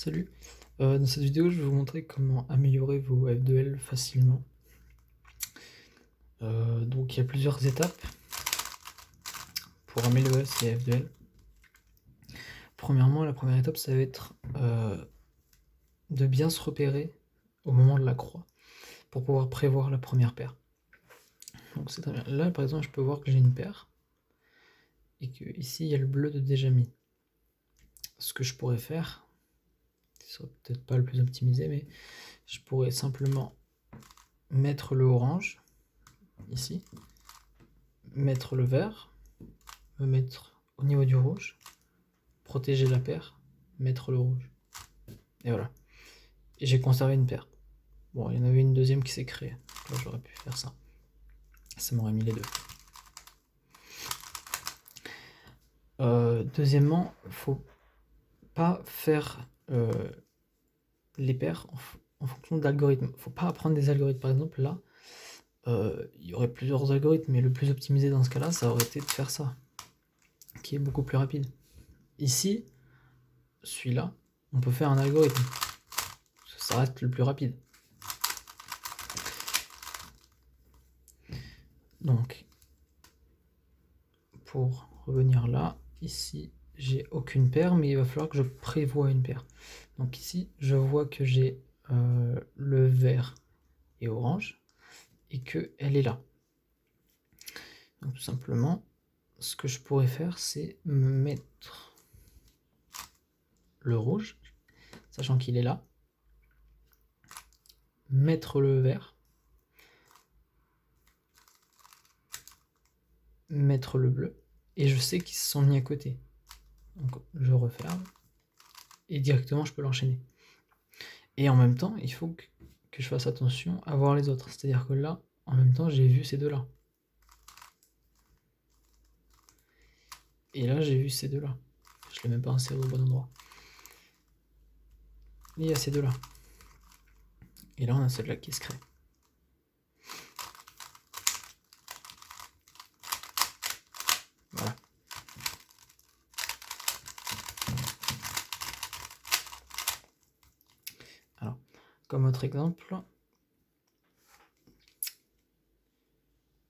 Salut, dans cette vidéo je vais vous montrer comment améliorer vos F2L facilement. Donc il y a plusieurs étapes pour améliorer ces F2L. Premièrement, la première étape ça va être de bien se repérer au moment de la croix pour pouvoir prévoir la première paire. Donc c'est très bien. Là par exemple je peux voir que j'ai une paire et que ici il y a le bleu de déjà mis. Ce que je pourrais faire, ce serait peut-être pas le plus optimisé, mais je pourrais simplement mettre le orange ici, mettre le vert, me mettre au niveau du rouge, protéger la paire, mettre le rouge. Et voilà. Et j'ai conservé une paire. Bon, il y en avait une deuxième qui s'est créée. Là, j'aurais pu faire ça. Ça m'aurait mis les deux. Deuxièmement, faut pas faire les paires en fonction d'algorithmes. Faut pas apprendre des algorithmes. Par exemple, là, il y aurait plusieurs algorithmes, mais le plus optimisé dans ce cas-là, ça aurait été de faire ça, qui est beaucoup plus rapide. Ici, celui-là, on peut faire un algorithme. Ça reste le plus rapide. Donc, pour revenir là, ici, j'ai aucune paire, mais il va falloir que je prévoie une paire. Donc ici, je vois que j'ai le vert et orange, et qu'elle est là. Donc tout simplement, ce que je pourrais faire, c'est me mettre le rouge, sachant qu'il est là, mettre le vert, mettre le bleu, et je sais qu'ils se sont mis à côté. Donc je referme, et directement je peux l'enchaîner. Et en même temps, il faut que je fasse attention à voir les autres. C'est-à-dire que là, en même temps, j'ai vu ces deux-là. Et là, j'ai vu ces deux-là. Je ne l'ai même pas inséré au bon endroit. Et il y a ces deux-là. Et là, on a celle-là qui se crée. Voilà. Alors, comme autre exemple,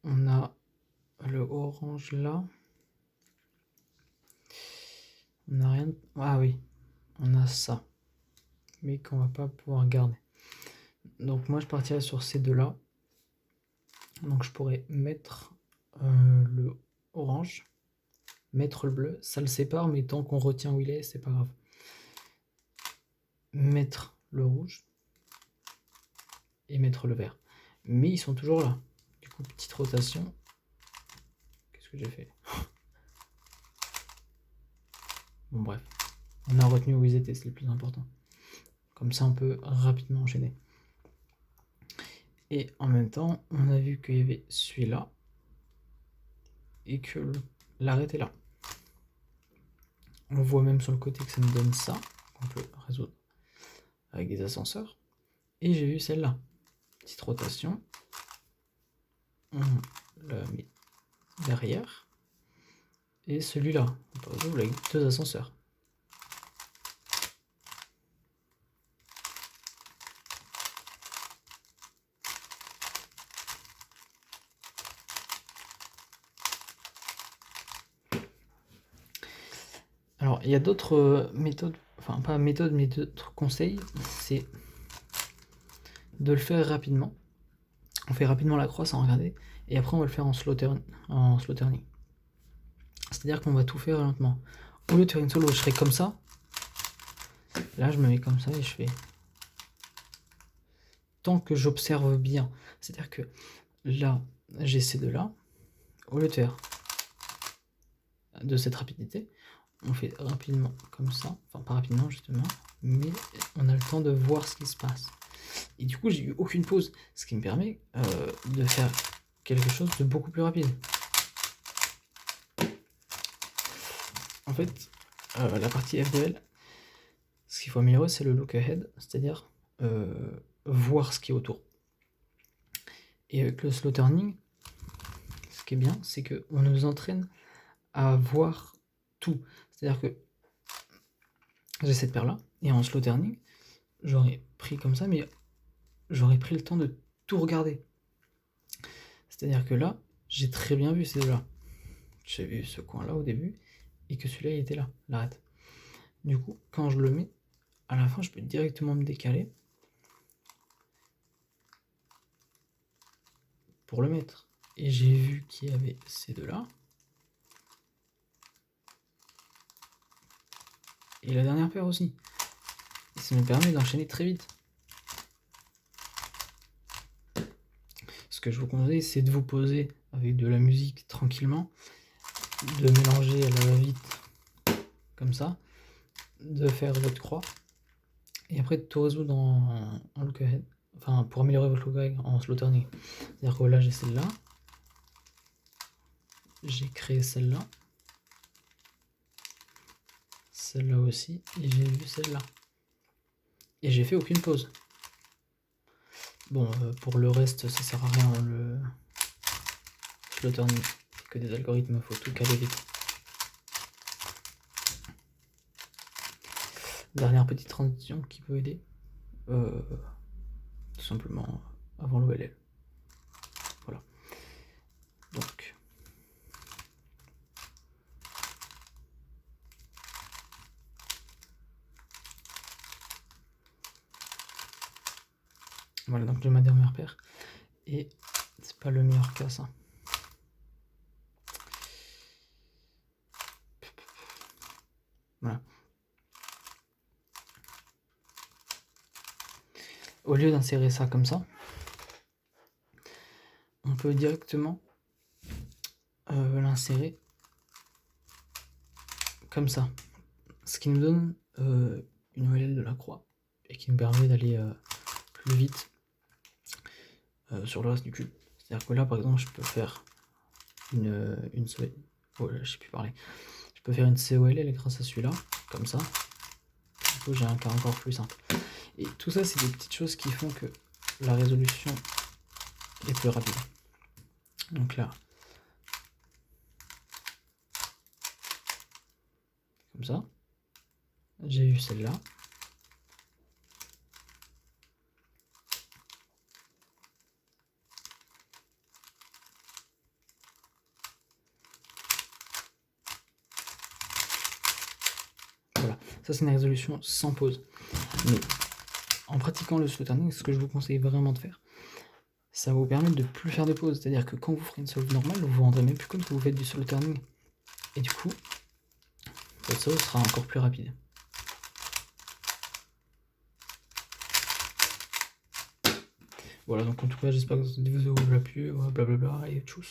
on a le orange là. On n'a rien. Ah oui, on a ça. Mais qu'on va pas pouvoir garder. Donc moi, je partirais sur ces deux-là. Donc je pourrais mettre le orange, mettre le bleu. Ça le sépare, mais tant qu'on retient où il est, c'est pas grave. Mettre le rouge et mettre le vert. Mais ils sont toujours là. Du coup, petite rotation. Qu'est-ce que j'ai fait? Bon, bref. On a retenu où ils étaient, c'est le plus important. Comme ça, on peut rapidement enchaîner. Et en même temps, on a vu qu'il y avait celui-là et que l'arrêt est là. On voit même sur le côté que ça me donne ça, qu'on peut résoudre avec des ascenseurs. Et j'ai vu celle-là. Petite rotation. On la met derrière. Et celui-là, on peut résoudre avec deux ascenseurs. Alors, il y a d'autres méthodes, enfin pas méthodes, mais d'autres conseils, c'est de le faire rapidement. On fait rapidement la croix sans regarder, et après on va le faire en slow turning. C'est-à-dire qu'on va tout faire lentement. Au lieu de faire une solo, je serai comme ça. Là, je me mets comme ça et je fais. Tant que j'observe bien. C'est-à-dire que là, j'ai ces deux-là. Au lieu de faire de cette rapidité, on fait rapidement comme ça. Enfin, pas rapidement justement, mais on a le temps de voir ce qui se passe. Et du coup, j'ai eu aucune pause, ce qui me permet de faire quelque chose de beaucoup plus rapide. En fait, la partie F2L, ce qu'il faut améliorer, c'est le look ahead, c'est-à-dire voir ce qui est autour. Et avec le slow turning, ce qui est bien, c'est qu'on nous entraîne à voir tout. C'est-à-dire que j'ai cette paire-là, Et en slow turning, j'aurais pris comme ça, mais j'aurais pris le temps de tout regarder. C'est-à-dire que là, j'ai très bien vu ces deux-là. J'ai vu ce coin-là au début, et que celui-là, il était là, l'arrête. Du coup, quand je le mets, à la fin, je peux directement me décaler pour le mettre. Et j'ai vu qu'il y avait ces deux-là. Et la dernière paire aussi. Et ça me permet d'enchaîner très vite. Ce que je vous conseille, c'est de vous poser avec de la musique tranquillement, de mélanger à la va-vite, comme ça, de faire votre croix, et après de tout résoudre en look ahead. Enfin, pour améliorer votre look ahead en slow turning. C'est-à-dire que là, j'ai celle-là. J'ai créé celle-là. Celle-là aussi. Et j'ai vu celle-là. Et j'ai fait aucune pause. Bon, pour le reste, ça sert à rien, le slow turning. C'est que des algorithmes, il faut tout caler vite. Dernière petite transition qui peut aider. Tout simplement avant l'OLL. Voilà. Donc. Voilà, donc j'ai ma dernière paire. Et c'est pas le meilleur cas, ça. Voilà. Au lieu d'insérer ça comme ça, on peut directement l'insérer comme ça. Ce qui nous donne une OLL de la croix et qui nous permet d'aller plus vite sur le reste du cube. C'est-à-dire que là, par exemple, je peux faire une oh, je sais plus parler. Je peux faire une COLL grâce à celui-là, comme ça. Du coup, j'ai un cas encore plus simple. Et tout ça, c'est des petites choses qui font que la résolution est plus rapide. Donc là, comme ça, j'ai eu celle-là. Voilà, ça c'est une résolution sans pause. Mais en pratiquant le slow turning, ce que je vous conseille vraiment de faire, ça va vous permettre de plus faire de pause. C'est-à-dire que quand vous ferez une solve normale, vous vous rendrez même plus compte que vous faites du slow turning. Et du coup, votre solve sera encore plus rapide. Voilà, donc en tout cas, j'espère que cette vidéo vous a plu, blablabla, et tchuss.